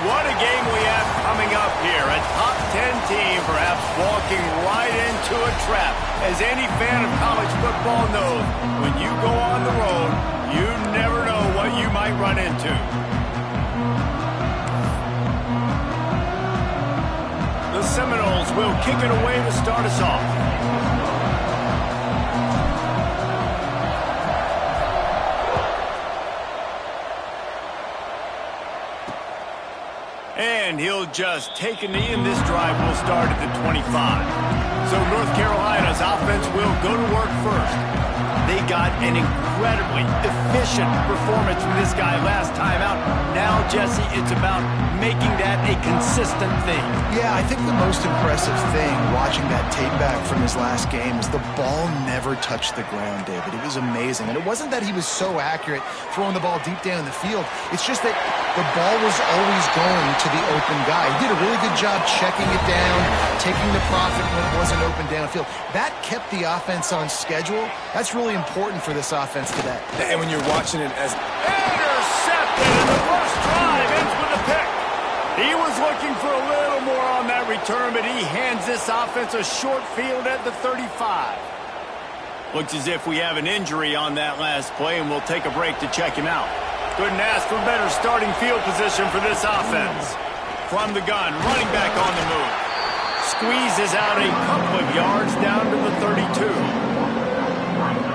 What a game we have coming up here. A top 10 team perhaps walking right into a trap. As any fan of college football knows, when you go on the road, you never know what you might run into. The Seminoles will kick it away to start us off. And he'll just take a knee, and this drive will start at the 25. So North Carolina's offense will go to work first. They got an incredibly efficient performance from this guy last time out. Now, Jesse, it's about making that a consistent thing. Yeah, I think the most impressive thing watching that tape back from his last game is the ball never touched the ground, David. It was amazing. And it wasn't that he was so accurate throwing the ball deep down the field. It's just that the ball was always going to the open guy. He did a really good job checking it down, taking the profit when it wasn't open downfield. That kept the offense on schedule. That's really important for this offense today. And when you're watching it as... Intercepted, and the first drive ends with a pick. He was looking for a little more on that return, but he hands this offense a short field at the 35. Looks as if we have an injury on that last play, and we'll take a break to check him out. Couldn't ask for better starting field position for this offense. From the gun, running back on the move. Squeezes out a couple of yards down to the 32.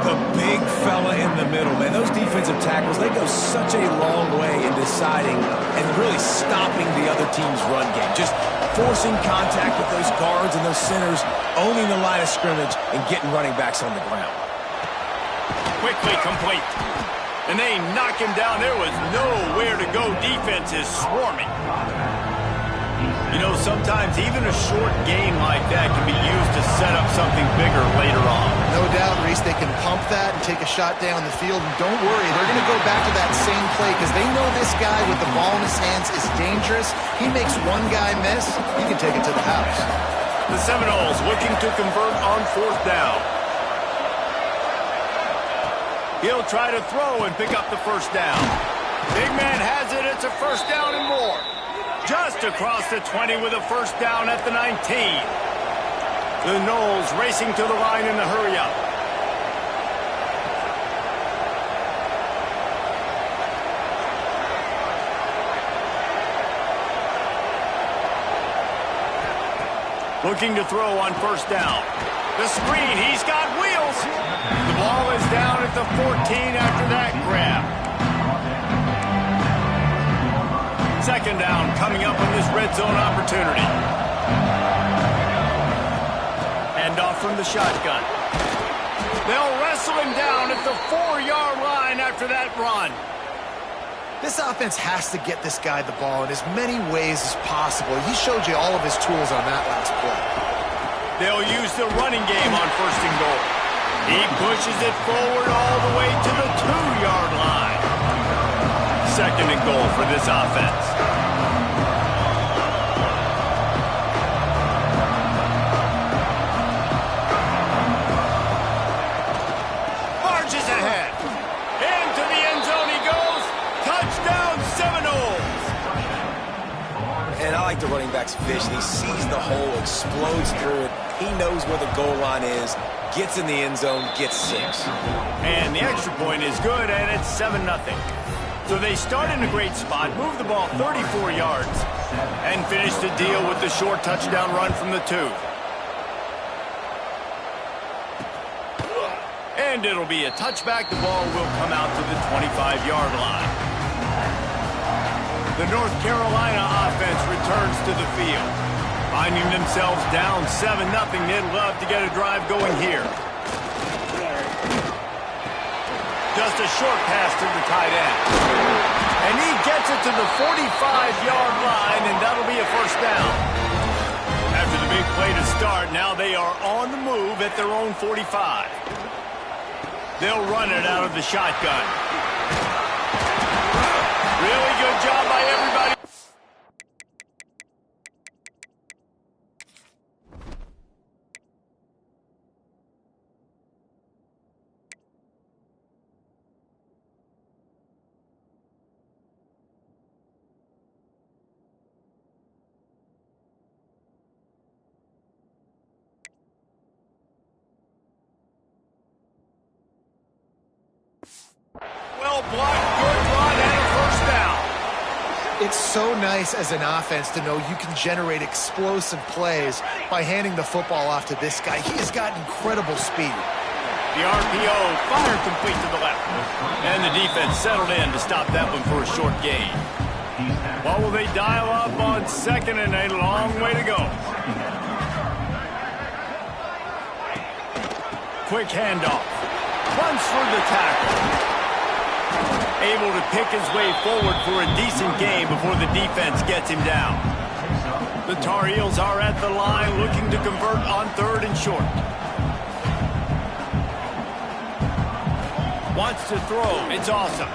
The big fella in the middle, man. Those defensive tackles, they go such a long way in deciding and really stopping the other team's run game. Just forcing contact with those guards and those centers, owning the line of scrimmage, and getting running backs on the ground. Quickly complete. And they knock him down. There was nowhere to go. Defense is swarming. You know, sometimes even a short game like that can be used to set up something bigger later on. No doubt, Reese, they can pump that and take a shot down the field. And don't worry, they're going to go back to that same play because they know this guy with the ball in his hands is dangerous. He makes one guy miss, he can take it to the house. The Seminoles looking to convert on fourth down. He'll try to throw and pick up the first down. Big man has it. It's a first down and more. Just across the 20 with a first down at the 19. The Noles racing to the line in the hurry-up. Looking to throw on first down. The screen, he's got wheels. The ball is down at the 14 after that grab. Second down coming up on this red zone opportunity. Hand off from the shotgun. They'll wrestle him down at the 4-yard line after that run. This offense has to get this guy the ball in as many ways as possible. He showed you all of his tools on that last play. They'll use the running game on first and goal. He pushes it forward all the way to the 2-yard line. Second and goal for this offense. Marches ahead. Into the end zone he goes. Touchdown Seminoles. And I like the running back's vision. He sees the hole, explodes through it. He knows where the goal line is, gets in the end zone, gets 6. And the extra point is good, and it's 7-0. So they start in a great spot, move the ball 34 yards, and finish the deal with the short touchdown run from the 2. And it'll be a touchback. The ball will come out to the 25-yard line. The North Carolina offense returns to the field. Finding themselves down 7-0, they'd love to get a drive going here. Just a short pass to the tight end. And he gets it to the 45-yard line, and that'll be a first down. After the big play to start, now they are on the move at their own 45. They'll run it out of the shotgun. Really good job by everybody. It's so nice as an offense to know you can generate explosive plays by handing the football off to this guy. He has got incredible speed. The RPO fired complete to the left. And the defense settled in to stop that one for a short gain. Well, will they dial up on second and a long way to go? Quick handoff. Runs through the tackle. Able to pick his way forward for a decent gain before the defense gets him down. The Tar Heels are at the line looking to convert on third and short. Wants to throw. It's awesome.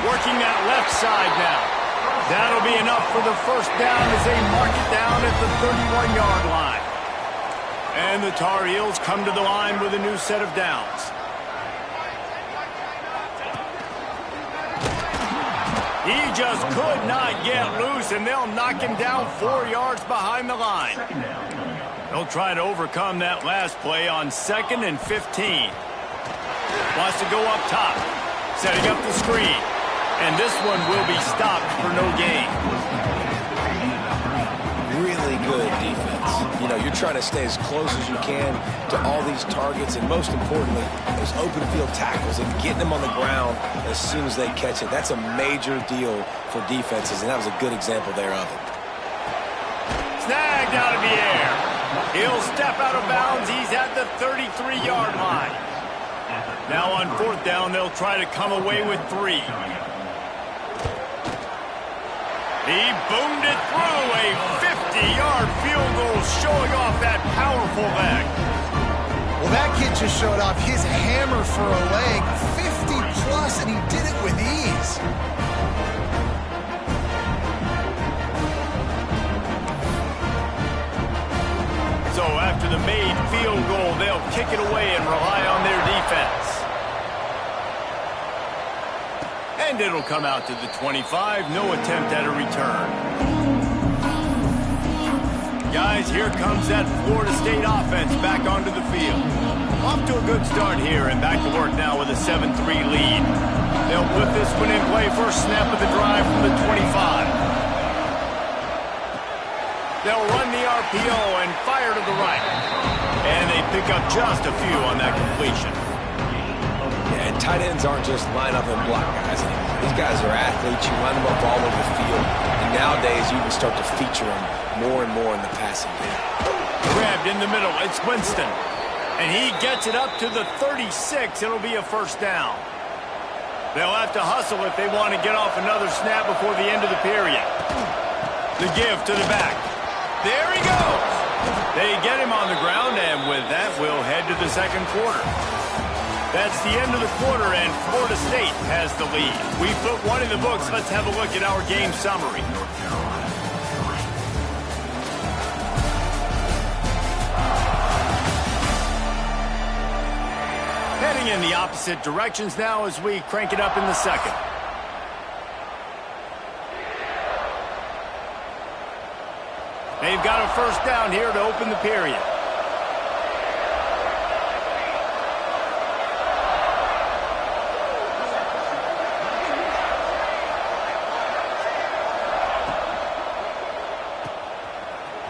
Working that left side now. That'll be enough for the first down as they mark it down at the 31-yard line. And the Tar Heels come to the line with a new set of downs. He just could not get loose, and they'll knock him down 4 yards behind the line. They'll try to overcome that last play on 2nd and 15. Wants to go up top, setting up the screen. And this one will be stopped for no gain. Really good defense. You know, you're trying to stay as close as you can to all these targets, and most importantly, those open field tackles and getting them on the ground as soon as they catch it. That's a major deal for defenses, and that was a good example there of it. Snagged out of the air. He'll step out of bounds. He's at the 33-yard line. Now on 4th down, they'll try to come away with 3. He boomed it through a 50-yard field goal, showing off that powerful leg. Well, that kid just showed off his hammer for a leg, 50-plus, and he did it with ease. So after the made field goal, they'll kick it away and rely on their defense. And it'll come out to the 25. No attempt at a return. Guys, here comes that Florida State offense back onto the field. Off to a good start here and back to work now with a 7-3 lead. They'll put this one in play. First snap of the drive from the 25. They'll run the RPO and fire to the right. And they pick up just a few on that completion. Yeah, and tight ends aren't just line up and block guys. These guys are athletes. You line them up all over the field. And nowadays, you can start to feature them more and more in the passing game. Grabbed in the middle. It's Winston. And he gets it up to the 36. It'll be a first down. They'll have to hustle if they want to get off another snap before the end of the period. The give to the back. There he goes. They get him on the ground, and with that, we'll head to the second quarter. That's the end of the quarter, and Florida State has the lead. We put one in the books. Let's have a look at our game summary. Heading in the opposite directions now as we crank it up in the second. They've got a first down here to open the period.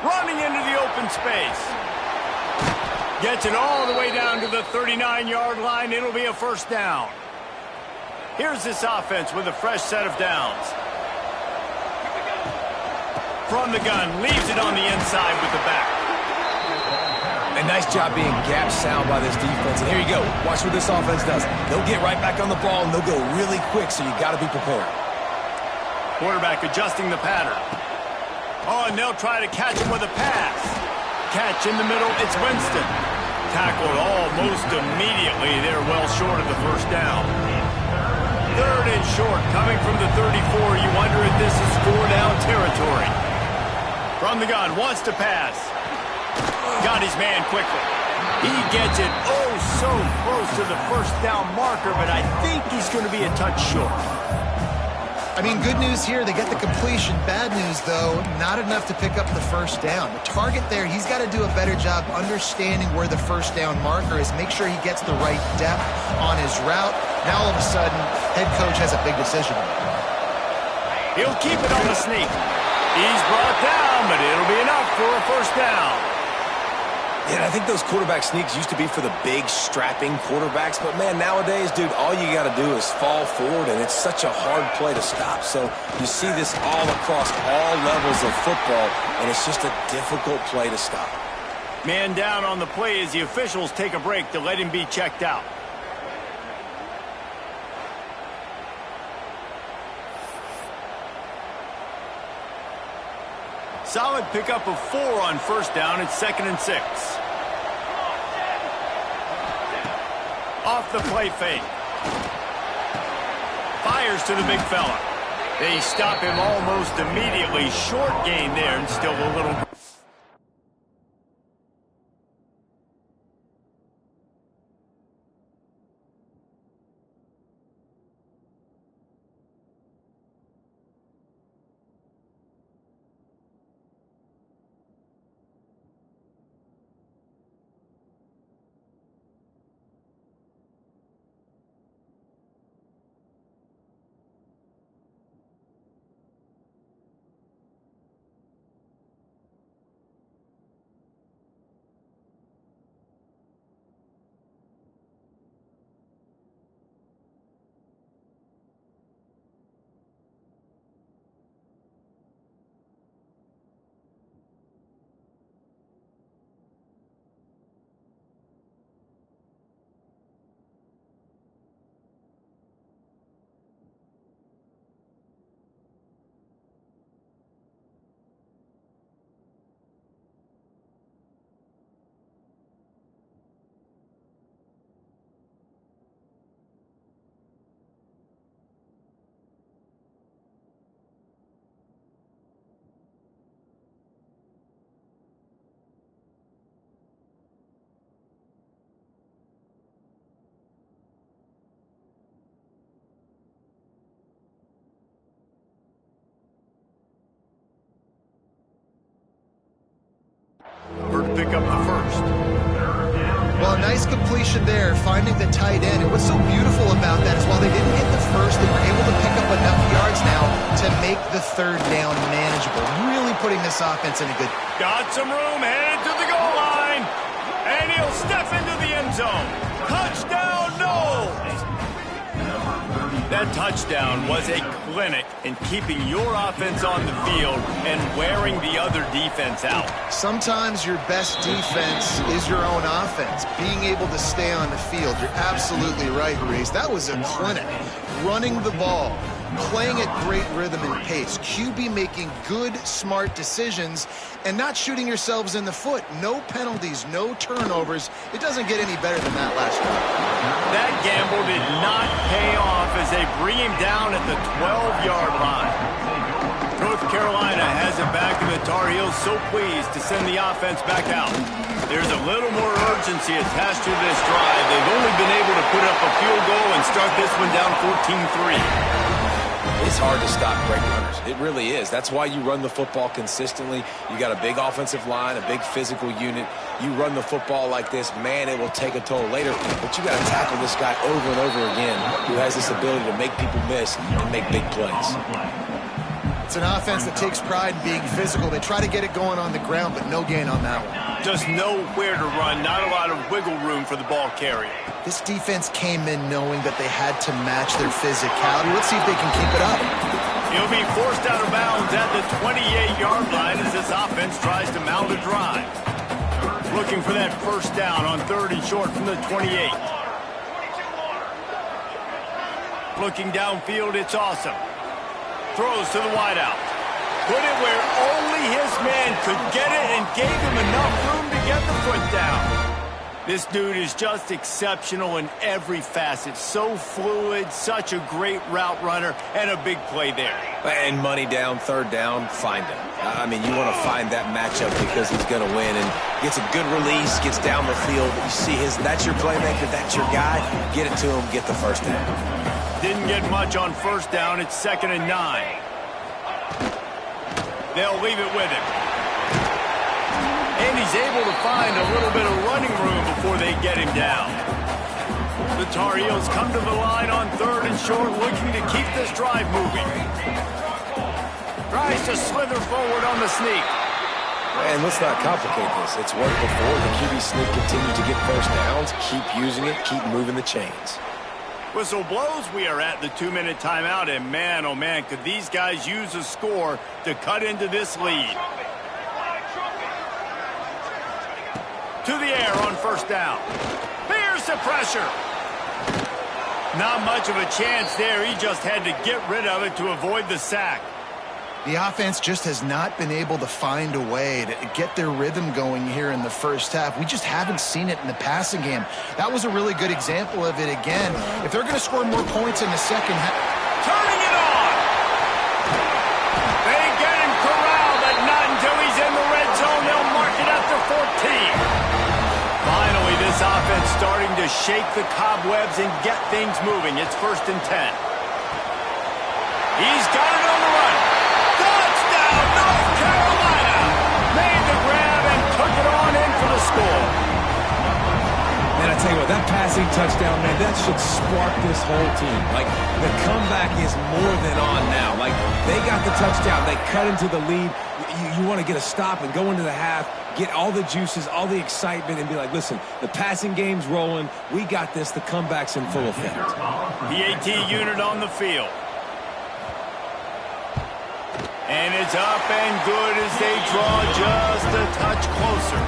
Running into the open space. Gets it all the way down to the 39-yard line. It'll be a first down. Here's this offense with a fresh set of downs. From the gun, leaves it on the inside with the back. A nice job being gap sound by this defense. And here you go. Watch what this offense does. They'll get right back on the ball, and they'll go really quick, so you got to be prepared. Quarterback adjusting the pattern. Oh, and they'll try to catch him with a pass. Catch in the middle, it's Winston. Tackled almost immediately. They're well short of the first down. Third and short, coming from the 34. You wonder if this is 4-down territory. From the gun, wants to pass. Got his man quickly. He gets it oh so close to the first down marker, but I think he's going to be a touch short. I mean, good news here, they get the completion. Bad news, though, not enough to pick up the first down. The target there, he's got to do a better job understanding where the first down marker is, make sure he gets the right depth on his route. Now, all of a sudden, head coach has a big decision to make. He'll keep it on the sneak. He's brought down, but it'll be enough for a first down. Yeah, I think those quarterback sneaks used to be for the big, strapping quarterbacks. But, man, nowadays, dude, all you got to do is fall forward, and it's such a hard play to stop. So you see this all across all levels of football, and it's just a difficult play to stop. Man down on the play as the officials take a break to let him be checked out. Solid pickup of 4 on first down. It's 2nd and 6. Off the play fake. Fires to the big fella. They stop him almost immediately. Short gain there and still a little... Pick up the first. Well, nice completion there, finding the tight end. And what's so beautiful about that is while they didn't get the first, they were able to pick up enough yards now to make the third down manageable. Really putting this offense in a good... Got some room, headed to the goal line. And he'll step into the end zone. Touchdown, no! That touchdown was a clinic in keeping your offense on the field and wearing the other defense out. Sometimes your best defense is your own offense, being able to stay on the field. You're absolutely right, Reese. That was a clinic. Running the ball, playing at great rhythm and pace, QB making good, smart decisions, and not shooting yourselves in the foot. No penalties, no turnovers. It doesn't get any better than that last drive. That gamble did not pay off as they bring him down at the 12-yard line. North Carolina has it back, and the Tar Heels so pleased to send the offense back out. There's a little more urgency attached to this drive. They've only been able to put up a field goal and start this one down 14-3. It's hard to stop great runners. It really is. That's why you run the football consistently. You got a big offensive line, a big physical unit. You run the football like this, man, it will take a toll later. But you got to tackle this guy over and over again who has this ability to make people miss and make big plays. It's an offense that takes pride in being physical. They try to get it going on the ground, but no gain on that one. Just nowhere to run, not a lot of wiggle room for the ball carrier. This defense came in knowing that they had to match their physicality. Let's see if they can keep it up. He'll be forced out of bounds at the 28-yard line as this offense tries to mount a drive. Looking for that first down on 3rd and short from the 28. Looking downfield, it's awesome. Throws to the wideout. Put it where only his man could get it and gave him enough room to get the foot down. This dude is just exceptional in every facet. So fluid, such a great route runner, and a big play there. And money down, 3rd down, find him. I mean, you want to find that matchup because he's going to win. And gets a good release, gets down the field. You see that's your playmaker, that's your guy. Get it to him, get the first down. Didn't get much on first down. It's 2nd and 9. They'll leave it with him. And he's able to find a little bit of running room before they get him down. The Tar Heels come to the line on 3rd and short, looking to keep this drive moving. Tries to slither forward on the sneak. And let's not complicate this. It's worked before. The QB sneak continues to get first downs. Keep using it. Keep moving the chains. Whistle blows. We are at the 2-minute timeout. And man, oh man, could these guys use a score to cut into this lead. To the air on first down. Here's the pressure. Not much of a chance there. He just had to get rid of it to avoid the sack. The offense just has not been able to find a way to get their rhythm going here in the first half. We just haven't seen it in the passing game. That was a really good example of it again. If they're going to score more points in the second half. Turning it on. They get him corralled, but not until he's in the red zone. They'll mark it after 14. Finally, this offense starting to shake the cobwebs and get things moving. It's 1st and 10. He's got it on the run. Touchdown, North Carolina! Made the grab and took it on in for the score. Man, I tell you what, that passing touchdown, man, that should spark this whole team. Like, the comeback is more than on now. Like, they got the touchdown. They cut into the lead. You want to get a stop and go into the half, get all the juices, all the excitement, and be like, listen, the passing game's rolling. We got this. The comeback's in full effect. PAT unit on the field. And it's up and good as they draw just a touch closer.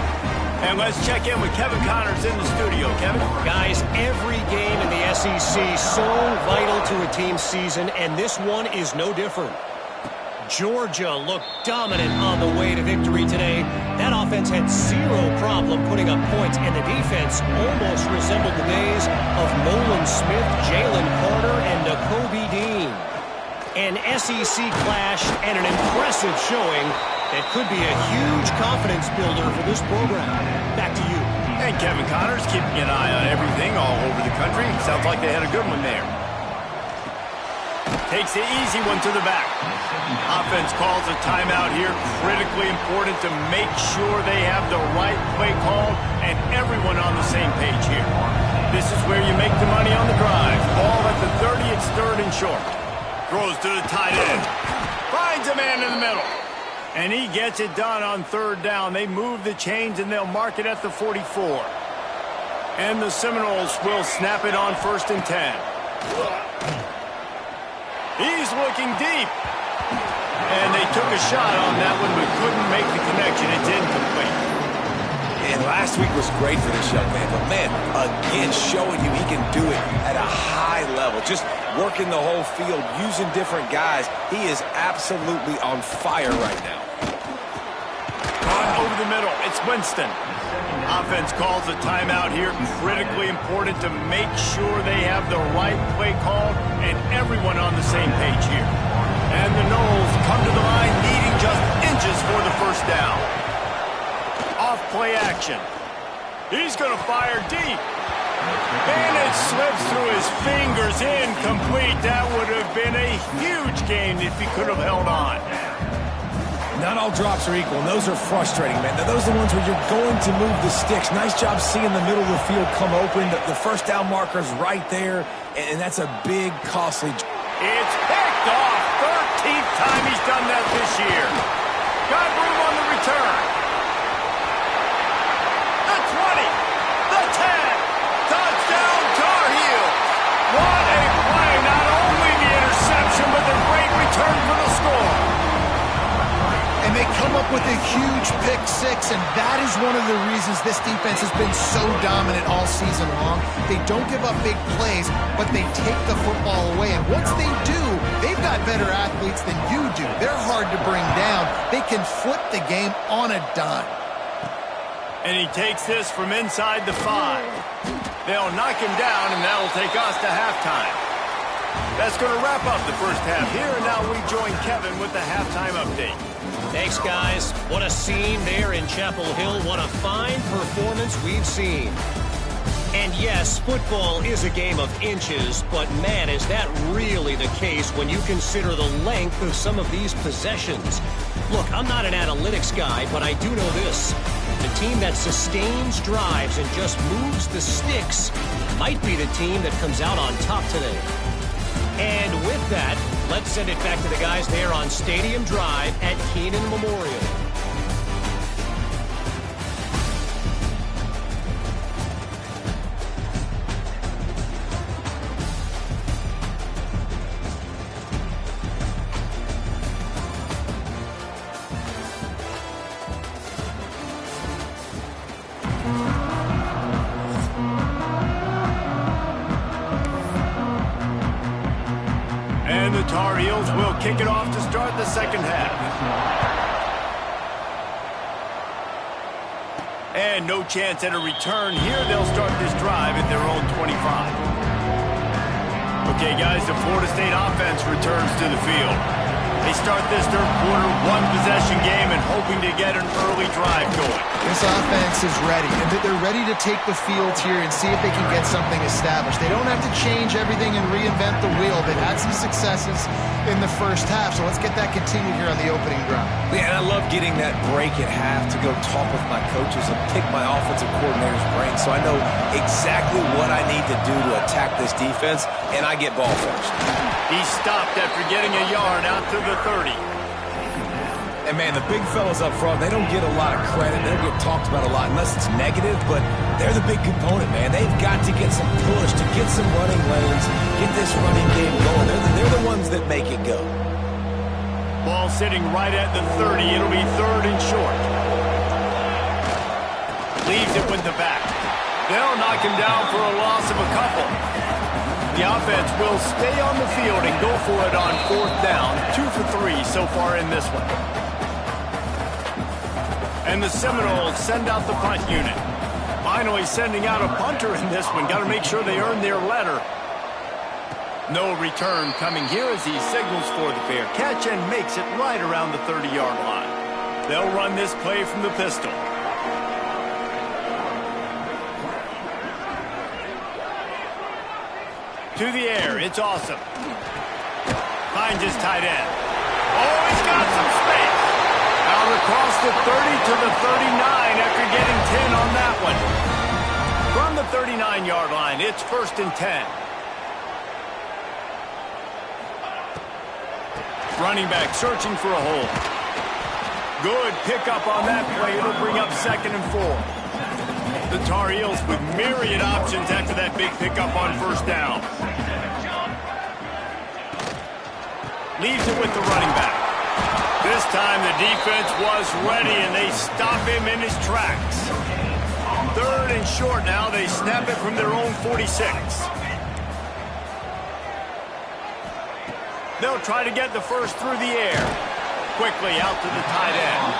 And let's check in with Kevin Connors in the studio. Kevin? Guys, every game in the SEC so vital to a team's season, and this one is no different. Georgia looked dominant on the way to victory today. That offense had zero problem putting up points, and the defense almost resembled the days of Nolan Smith, Jalen Carter, and Nakobe Dean. An SEC clash and an impressive showing that could be a huge confidence builder for this program. Back to you. And Kevin Connors keeping an eye on everything all over the country. Sounds like they had a good one there. Takes the easy one to the back. Offense calls a timeout here. Critically important to make sure they have the right play call and everyone on the same page here. This is where you make the money on the drive. Ball at the 30, it's 3rd and short. Throws to the tight end. Finds a man in the middle. And he gets it done on 3rd down. They move the chains and they'll mark it at the 44. And the Seminoles will snap it on 1st and 10. He's looking deep. And they took a shot on that one but couldn't make the connection. It's incomplete. And last week was great for this young man. But, man, again, showing you he can do it at a high level. Just working the whole field, using different guys. He is absolutely on fire right now. Over the middle, it's Winston. Offense calls a timeout here. Critically important to make sure they have the right play call and everyone on the same page here. And the Noles come to the line needing just inches for the 1st down. Off play action. He's going to fire deep. And it slips through his fingers, incomplete. That would have been a huge gain if he could have held on. Not all drops are equal, and those are frustrating, man. Those are the ones where you're going to move the sticks. Nice job seeing the middle of the field come open. The 1st down marker's right there, and that's a big, costly. It's picked off. 13th time he's done that this year. Got room on the return. The 20. The 10. Touchdown, Tar Heels. What a play. Not only the interception, but the great return for the score. And they come up with a huge pick 6, and that is one of the reasons this defense has been so dominant all season long. They don't give up big plays, but they take the football away. And once they do, they've got better athletes than you do. They're hard to bring down. They can flip the game on a dime. And he takes this from inside the 5. They'll knock him down, and that'll take us to halftime. That's going to wrap up the first half here, and now we join Kevin with the halftime update. Thanks, guys. What a scene there in Chapel Hill. What a fine performance we've seen. And yes, football is a game of inches, but man, is that really the case when you consider the length of some of these possessions. Look, I'm not an analytics guy, but I do know this. The team that sustains drives and just moves the sticks might be the team that comes out on top today. And with that, Let's send it back to the guys there on Stadium Drive at Kenan Memorial. And the Tar Heels will kick it off to start the second half. And no chance at a return here. They'll start this drive at their own 25. Okay, guys, the Florida State offense returns to the field. They start this third quarter one-possession game and hoping to get an early drive going. This offense is ready, and they're ready to take the field here and see if they can get something established. They don't have to change everything and reinvent the wheel. They've had some successes in the first half, so let's get that continued here on the opening drive. Yeah, and I love getting that break at half to go talk with my coaches and pick my offensive coordinator's brain so I know exactly what I need to do to attack this defense, and I get ball first. He stopped after getting a yard out to the 30. And, man, the big fellas up front, they don't get a lot of credit. They don't get talked about a lot unless it's negative, but they're the big component, man. They've got to get some push, to get some running lanes, get this running game going. They're the ones that make it go. Ball sitting right at the 30. It'll be third and short. Leaves it with the back. They'll knock him down for a loss of a couple. The offense will stay on the field and go for it on fourth down. 2 for 3 so far in this one. And the Seminoles send out the punt unit. Finally sending out a punter in this one. Got to make sure they earn their letter. No return coming here as he signals for the fair catch and makes it right around the 30-yard line. They'll run this play from the pistol. To the air, it's awesome. Finds his tight end. Oh, he's got some space. Out across the 30 to the 39 after getting 10 on that one. From the 39-yard line, it's first and 10. Running back searching for a hole. Good pickup on that play. It'll bring up second and 4. The Tar Heels with myriad options after that big pickup on first down. Leaves it with the running back. This time the defense was ready and they stop him in his tracks. Third and short now. They snap it from their own 46. They'll try to get the first through the air. Quickly out to the tight end.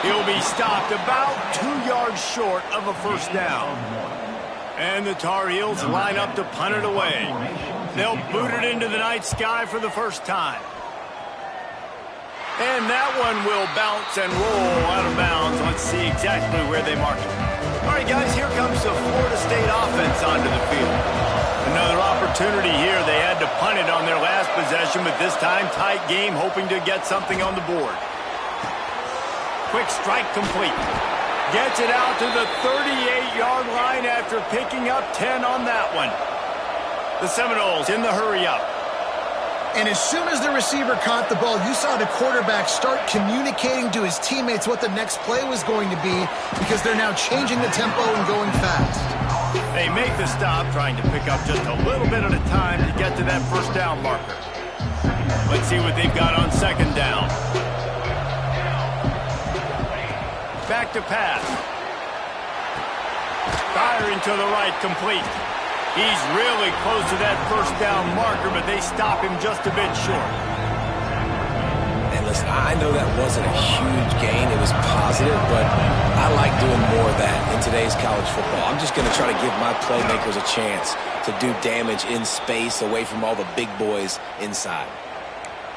He'll be stopped about 2 yards short of a first down. And the Tar Heels line up to punt it away. They'll boot it into the night sky for the first time. And that one will bounce and roll out of bounds. Let's see exactly where they mark it. All right, guys, here comes the Florida State offense onto the field. Another opportunity here. They had to punt it on their last possession, but this time tight game, hoping to get something on the board. Quick strike complete. Gets it out to the 38-yard line after picking up 10 on that one. The Seminoles in the hurry up. And as soon as the receiver caught the ball, you saw the quarterback start communicating to his teammates what the next play was going to be because they're now changing the tempo and going fast. They make the stop, trying to pick up just a little bit at a time to get to that first down marker. Let's see what they've got on second down. Back to pass. Firing to the right, complete. He's really close to that first down marker, but they stop him just a bit short. And listen, I know that wasn't a huge gain. It was positive, but I like doing more of that in today's college football. I'm just going to try to give my playmakers a chance to do damage in space away from all the big boys inside.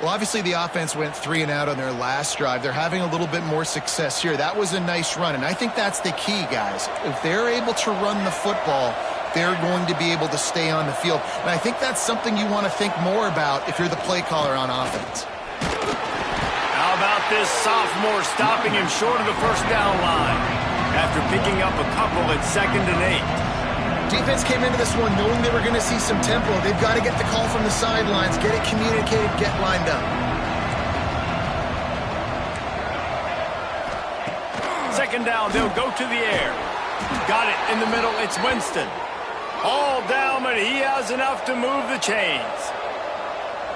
Well, obviously the offense went 3 and out on their last drive. They're having a little bit more success here. That was a nice run, and I think that's the key, guys. If they're able to run the football, they're going to be able to stay on the field. And I think that's something you want to think more about if you're the play caller on offense. How about this sophomore stopping him short of the first down line after picking up a couple at 2nd and 8? Defense came into this one knowing they were going to see some tempo. They've got to get the call from the sidelines, get it communicated, get lined up. Second down, they'll go to the air. Got it in the middle, it's Winston. All down, but he has enough to move the chains.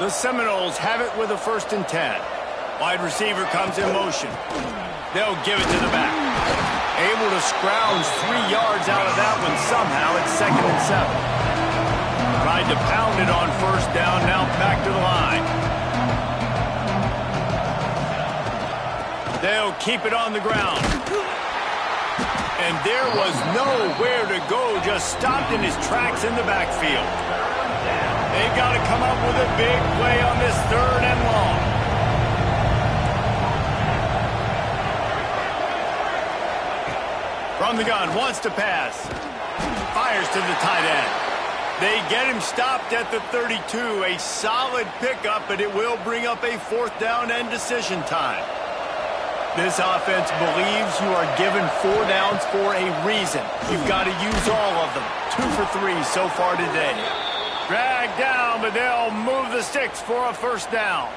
The Seminoles have it with a 1st and 10. Wide receiver comes in motion. They'll give it to the back. Able to scrounge 3 yards out of that one somehow. It's 2nd and 7. Tried to pound it on 1st down, now back to the line. They'll keep it on the ground. And there was nowhere to go, just stopped in his tracks in the backfield. They've got to come up with a big play on this 3rd and long. From the gun, wants to pass. Fires to the tight end. They get him stopped at the 32. A solid pickup, but it will bring up a 4th down and decision time. This offense believes you are given 4 downs for a reason. You've got to use all of them. 2 for 3 so far today. Dragged down, but they'll move the sticks for a 1st down.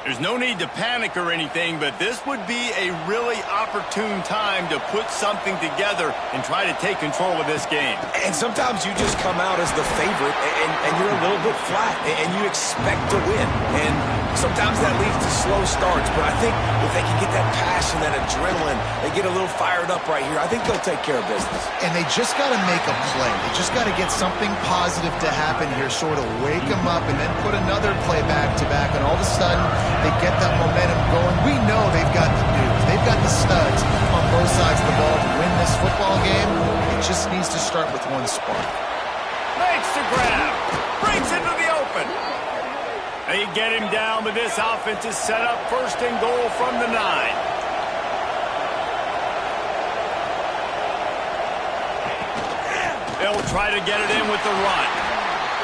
There's no need to panic or anything, but this would be a really opportune time to put something together and try to take control of this game. And sometimes you just come out as the favorite, and you're a little bit flat, and you expect to win. And sometimes that leads to slow starts, but I think if they can get that passion, that adrenaline, they get a little fired up right here, I think they'll take care of business. And they just got to make a play. They just got to get something positive to happen here, sort of wake them up, and then put another play back-to-back, and all of a sudden, they get that momentum going. We know they've got the dudes. They've got the studs on both sides of the ball to win this football game. It just needs to start with one spark. Makes the grab. Brings into the open. They get him down, but this offense is set up 1st and goal from the 9. They'll try to get it in with the run.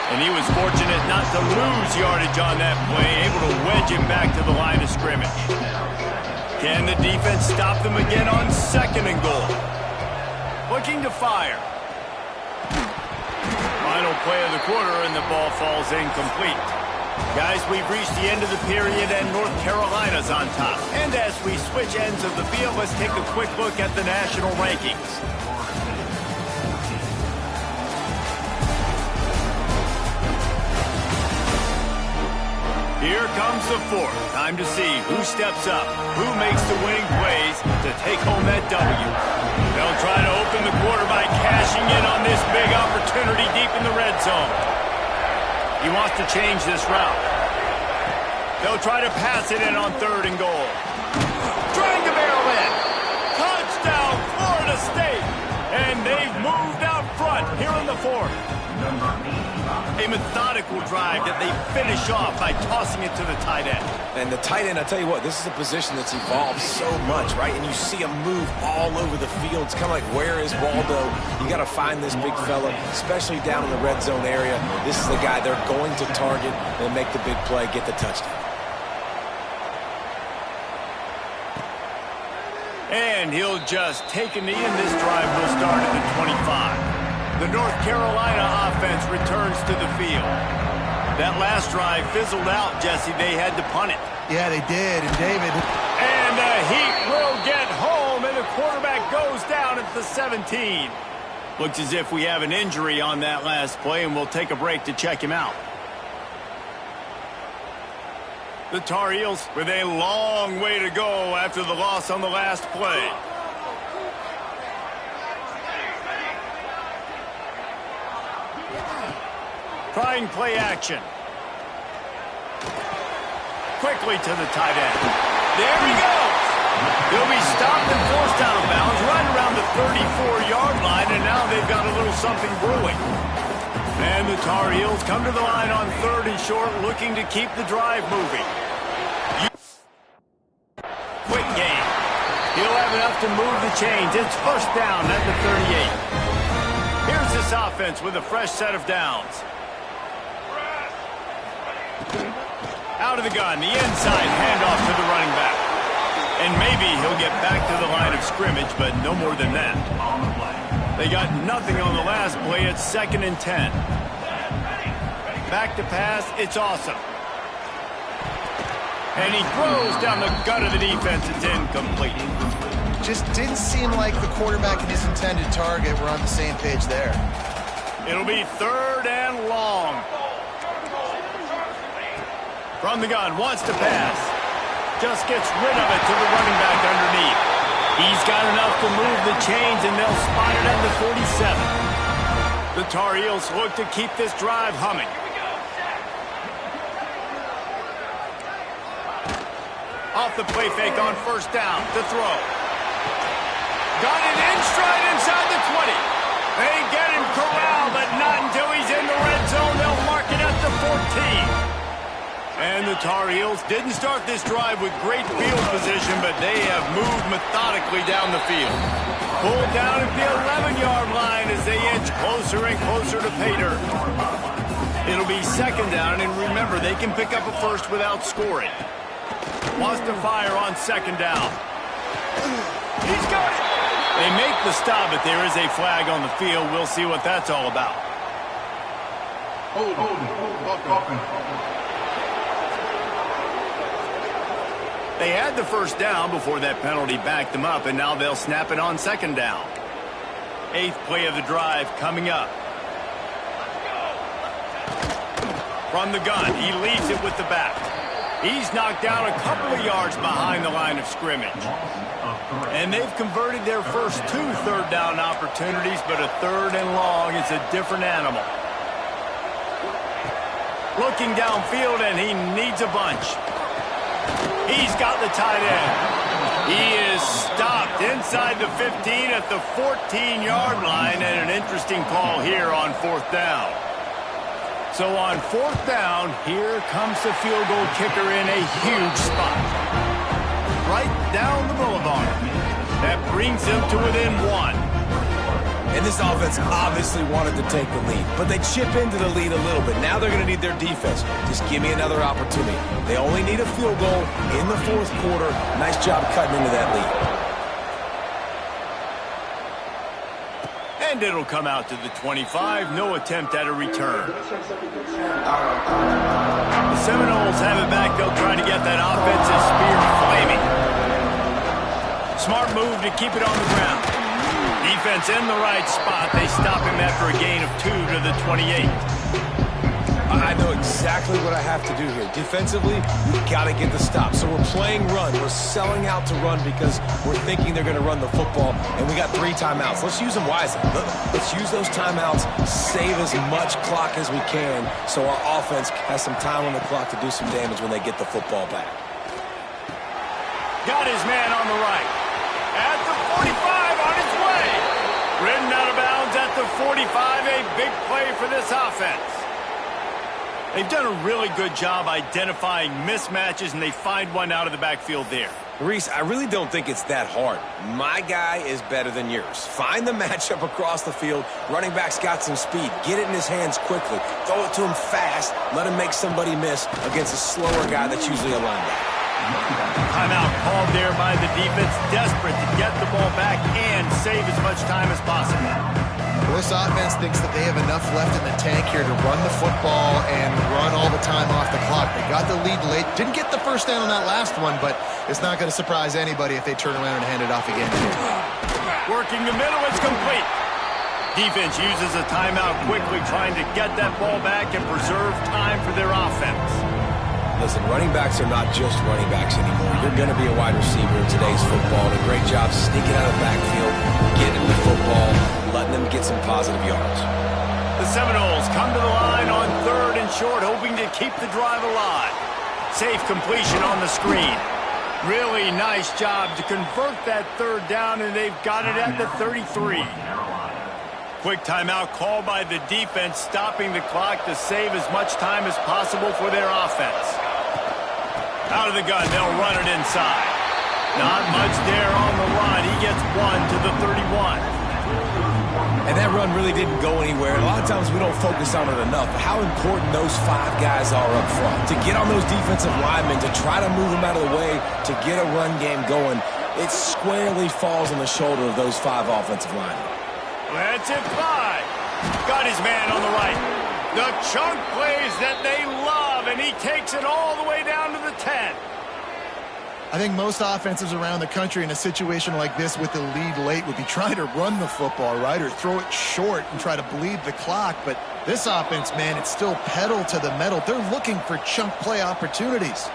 And he was fortunate not to lose yardage on that play, able to wedge him back to the line of scrimmage. Can the defense stop them again on 2nd and goal? Looking to fire. Final play of the quarter, and the ball falls incomplete. Guys, we've reached the end of the period, and North Carolina's on top. And as we switch ends of the field, let's take a quick look at the national rankings. Here comes the 4th. Time to see who steps up, who makes the winning plays to take home that W. They'll try to open the quarter by cashing in on this big opportunity deep in the red zone. He wants to change this route. They'll try to pass it in on 3rd and goal. Trying to barrel in. Touchdown, Florida State. And they've moved out front here in the 4th. A methodical drive that they finish off by tossing it to the tight end. And the tight end, I tell you what, this is a position that's evolved so much, right? And you see him move all over the field. It's kind of like, where is Waldo? You got to find this big fella, especially down in the red zone area. This is the guy they're going to target and make the big play, get the touchdown. And he'll just take a knee, and this drive will start at the 25. The North Carolina offense returns to the field. That last drive fizzled out, Jesse. They had to punt it. Yeah, they did. And David. And the Heat will get home, and the quarterback goes down at the 17. Looks as if we have an injury on that last play, and we'll take a break to check him out. The Tar Heels with a long way to go after the loss on the last play. Trying play action. Quickly to the tight end. There he goes. He'll be stopped and forced out of bounds right around the 34-yard line, and now they've got a little something brewing. And the Tar Heels come to the line on 3rd and short, looking to keep the drive moving. Quick game. He'll have enough to move the chains. It's 1st down at the 38. Here's this offense with a fresh set of downs. Out of the gun, the inside handoff to the running back. And maybe he'll get back to the line of scrimmage, but no more than that. They got nothing on the last play. It's 2nd and 10. Back to pass. It's Awesome. And he throws down the gut of the defense. It's incomplete. Just didn't seem like the quarterback and his intended target were on the same page there. It'll be 3rd and long. From the gun, wants to pass. Just gets rid of it to the running back underneath. He's got enough to move the chains, and they'll spot it at the 47. The Tar Heels look to keep this drive humming. Off the play fake on 1st down to throw. Got it in stride inside the 20. They get him corralled, but not until he's in the red zone. They'll mark it at the 14. And the Tar Heels didn't start this drive with great field position, but they have moved methodically down the field. Pulled down at the 11-yard line as they inch closer and closer to pay dirt. It'll be 2nd down, and remember, they can pick up a first without scoring. Wants to fire on 2nd down. He's got it. They make the stop, but there is a flag on the field. We'll see what that's all about. They had the 1st down before that penalty backed them up, and now they'll snap it on 2nd down. 8th play of the drive coming up. From the gun, he leaves it with the back. He's knocked down a couple of yards behind the line of scrimmage. And they've converted their first 2 3rd down opportunities, but a 3rd and long is a different animal. Looking downfield, and he needs a bunch. He's got the tight end. He is stopped inside the 15 at the 14-yard line, and an interesting call here on 4th down. So on 4th down, here comes the field goal kicker in a huge spot. Right down the boulevard. That brings them to within 1. And this offense obviously wanted to take the lead, but they chip into the lead a little bit. Now they're going to need their defense. Just give me another opportunity. They only need a field goal in the 4th quarter. Nice job cutting into that lead. And it'll come out to the 25. No attempt at a return. The Seminoles have it back. They'll try to get that offensive spear flaming. Smart move to keep it on the ground. Defense in the right spot. They stop him after a gain of 2 to the 28. I know exactly what I have to do here. Defensively, we've got to get the stop. So we're playing run. We're selling out to run because we're thinking they're going to run the football, and we got 3 timeouts. Let's use them wisely. Let's use those timeouts, save as much clock as we can so our offense has some time on the clock to do some damage when they get the football back. Got his man on the right. At the 45, on his way. Ridden out of bounds at the 45, a big play for this offense. They've done a really good job identifying mismatches, and they find one out of the backfield there. Reese, I really don't think it's that hard. My guy is better than yours. Find the matchup across the field. Running back's got some speed. Get it in his hands quickly. Throw it to him fast. Let him make somebody miss against a slower guy that's usually a linebacker. Timeout called there by the defense, desperate to get the ball back and save as much time as possible. Well, this offense thinks that they have enough left in the tank here to run the football and run all the time off the clock. They got the lead late. Didn't get the 1st down on that last one, but it's not going to surprise anybody if they turn around and hand it off again here. Working the middle, it's complete. Defense uses a timeout quickly, trying to get that ball back and preserve time for their offense. Listen, running backs are not just running backs anymore. You're going to be a wide receiver in today's football. And a great job sneaking out of the backfield, getting the football, letting them get some positive yards. The Seminoles come to the line on 3rd and short, hoping to keep the drive alive. Safe completion on the screen. Really nice job to convert that 3rd down, and they've got it at the 33. Quick timeout called by the defense, stopping the clock to save as much time as possible for their offense. Out of the gun, they'll run it inside. Not much there on the run. He gets 1 to the 31. And that run really didn't go anywhere. A lot of times we don't focus on it enough, but how important those 5 guys are up front. To get on those defensive linemen, to try to move them out of the way, to get a run game going, it squarely falls on the shoulder of those 5 offensive linemen. Lets it fly. Got his man on the right. The chunk plays that they love, and he takes it all the way down to the 10. I think most offenses around the country in a situation like this with the lead late would be trying to run the football, right, or throw it short and try to bleed the clock. But this offense, man, it's still pedal to the metal. They're looking for chunk play opportunities.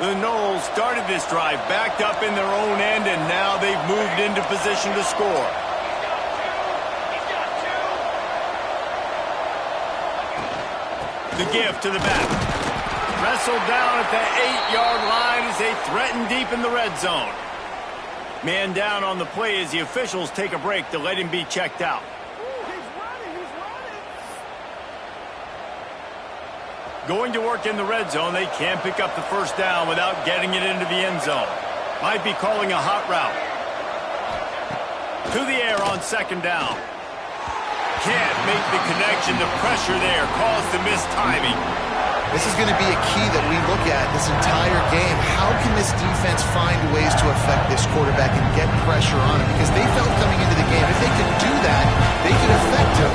The Noles started this drive backed up in their own end, and now they've moved into position to score. The give to the back. Wrestled down at the 8-yard line as they threaten deep in the red zone. Man down on the play as the officials take a break to let him be checked out. Going to work in the red zone, they can't pick up the first down without getting it into the end zone. Might be calling a hot route. To the air on second down. Can't make the connection. The pressure there caused the missed timing. This is going to be a key that we look at this entire game. How can this defense find ways to affect this quarterback and get pressure on him? Because they felt coming into the game, if they could do that, they could affect him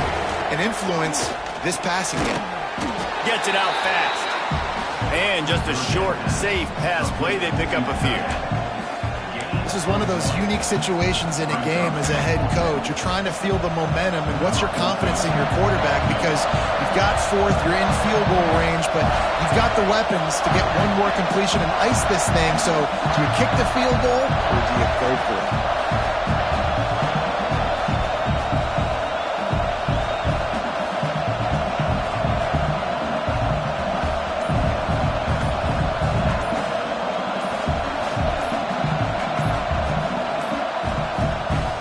and influence this passing game. Gets it out fast. And just a short, safe pass play. They pick up a few. This is one of those unique situations in a game as a head coach. You're trying to feel the momentum, and what's your confidence in your quarterback? Because you've got fourth, you're in field goal range, but you've got the weapons to get one more completion and ice this thing. So do you kick the field goal or do you go for it?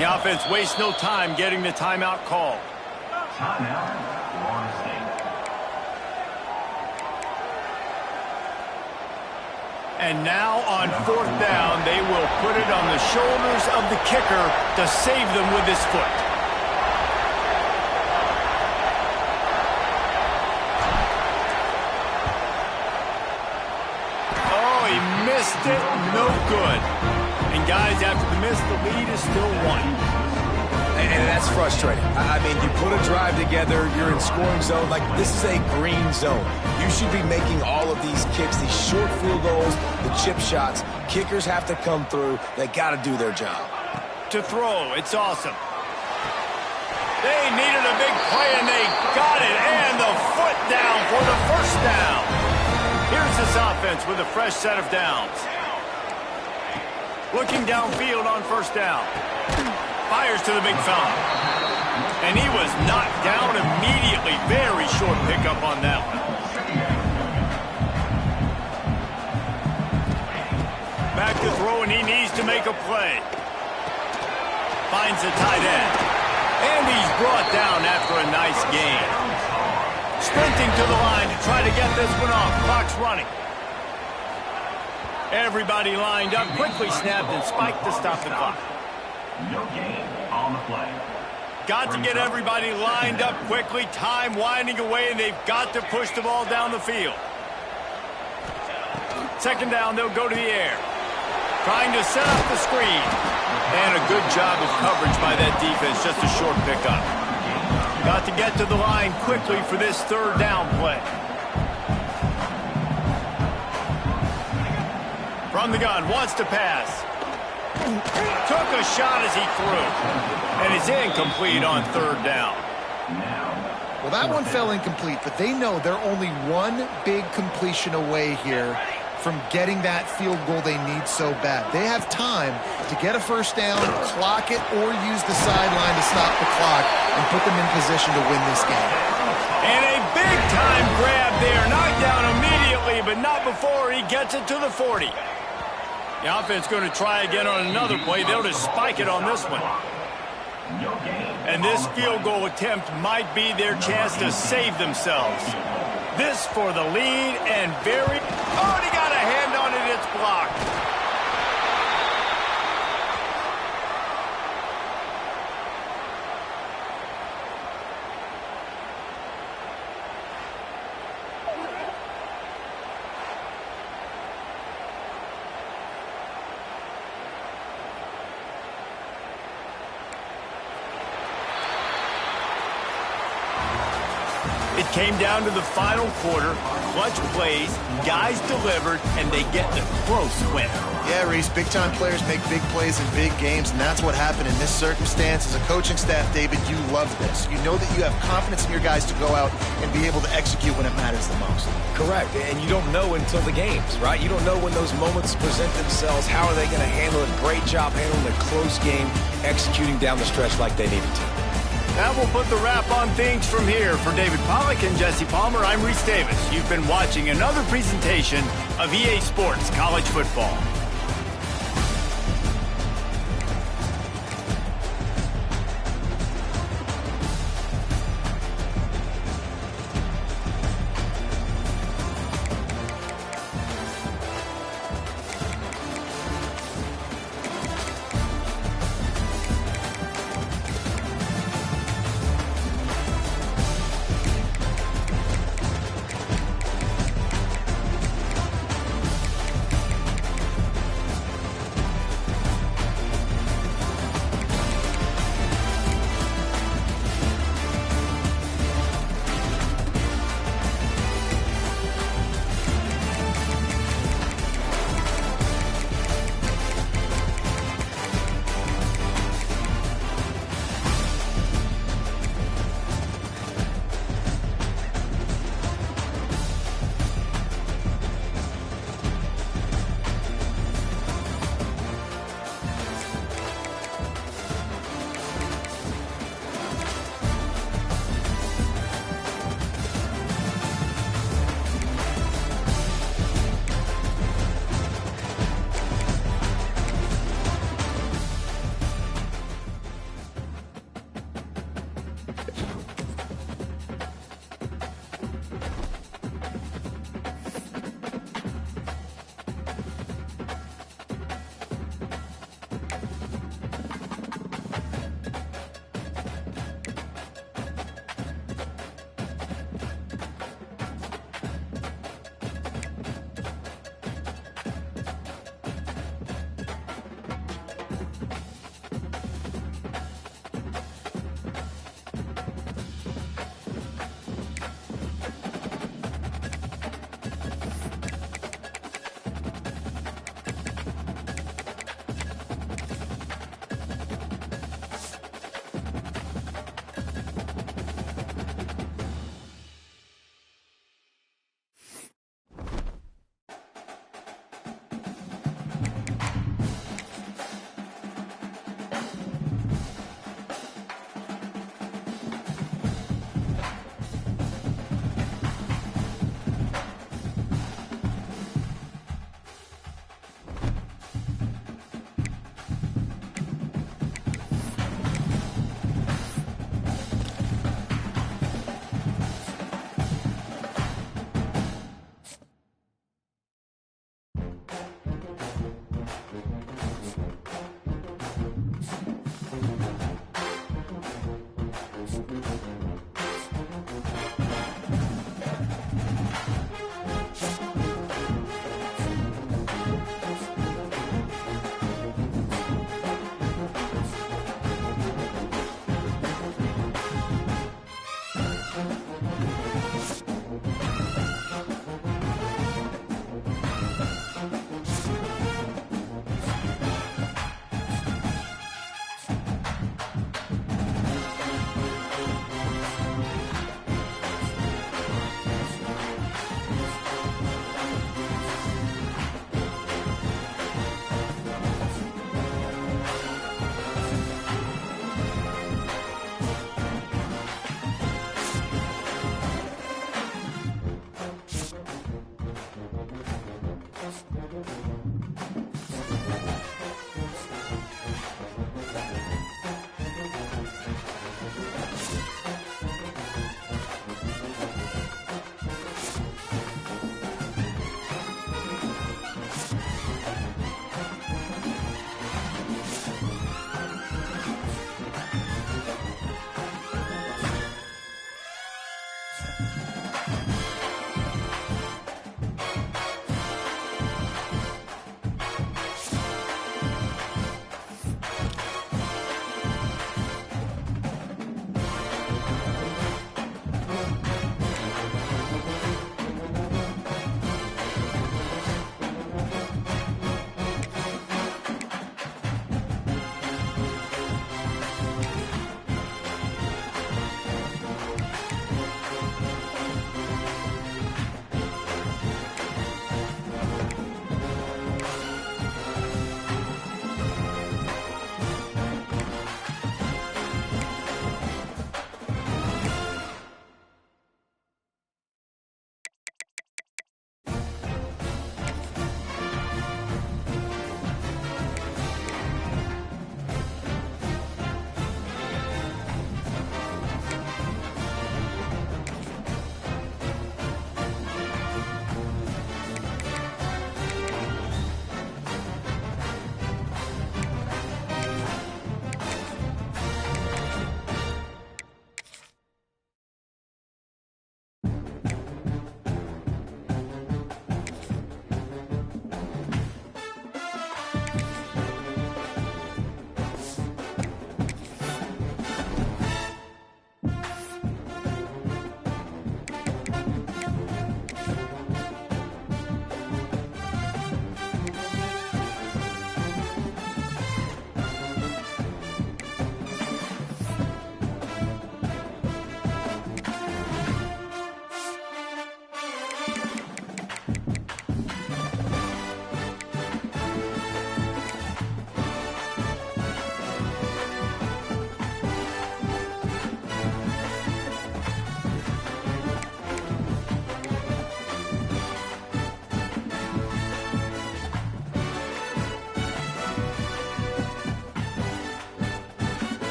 The offense wastes no time getting the timeout called. Timeout, Florida State. And now on fourth down, they will put it on the shoulders of the kicker to save them with his foot. Oh, he missed it. No good. And guys, after the miss, the lead is still one. And that's frustrating. I mean, you put a drive together, you're in scoring zone. Like, this is a green zone. You should be making all of these kicks, these short field goals, the chip shots. Kickers have to come through. They got to do their job. To throw, it's awesome. They needed a big play, and they got it. And the foot down for the first down. Here's this offense with a fresh set of downs. Looking downfield on first down. Fires to the big fella. And he was knocked down immediately. Very short pickup on that one. Back to throw, and he needs to make a play. Finds the tight end. And he's brought down after a nice gain. Sprinting to the line to try to get this one off. Clock's running. Everybody lined up, quickly snapped and spiked to stop the clock. No gain on the play. Got to get everybody lined up quickly, time winding away, and they've got to push the ball down the field. Second down, they'll go to the air. Trying to set up the screen. And a good job of coverage by that defense, just a short pickup. Got to get to the line quickly for this third down play. From the gun, wants to pass. Took a shot as he threw. And it's incomplete on third down. Well, that one fell incomplete, but they know they're only one big completion away here from getting that field goal they need so bad. They have time to get a first down, clock it, or use the sideline to stop the clock and put them in position to win this game. And a big-time grab there. Knocked down immediately, but not before he gets it to the 40. The offense going to try again on another play. They'll just spike it on this one. And this field goal attempt might be their chance to save themselves. This for the lead and very... Oh, and he got a hand on it. It's blocked. It came down to the final quarter, clutch plays, guys delivered, and they get the close win. Yeah, Reese, big-time players make big plays in big games, and that's what happened in this circumstance. As a coaching staff, David, you love this. You know that you have confidence in your guys to go out and be able to execute when it matters the most. Correct, and you don't know until the games, right? You don't know when those moments present themselves. How are they going to handle it? Great job handling a close game, executing down the stretch like they needed to. That will put the wrap on things from here. For David Pollack and Jesse Palmer, I'm Reese Davis. You've been watching another presentation of EA Sports College Football.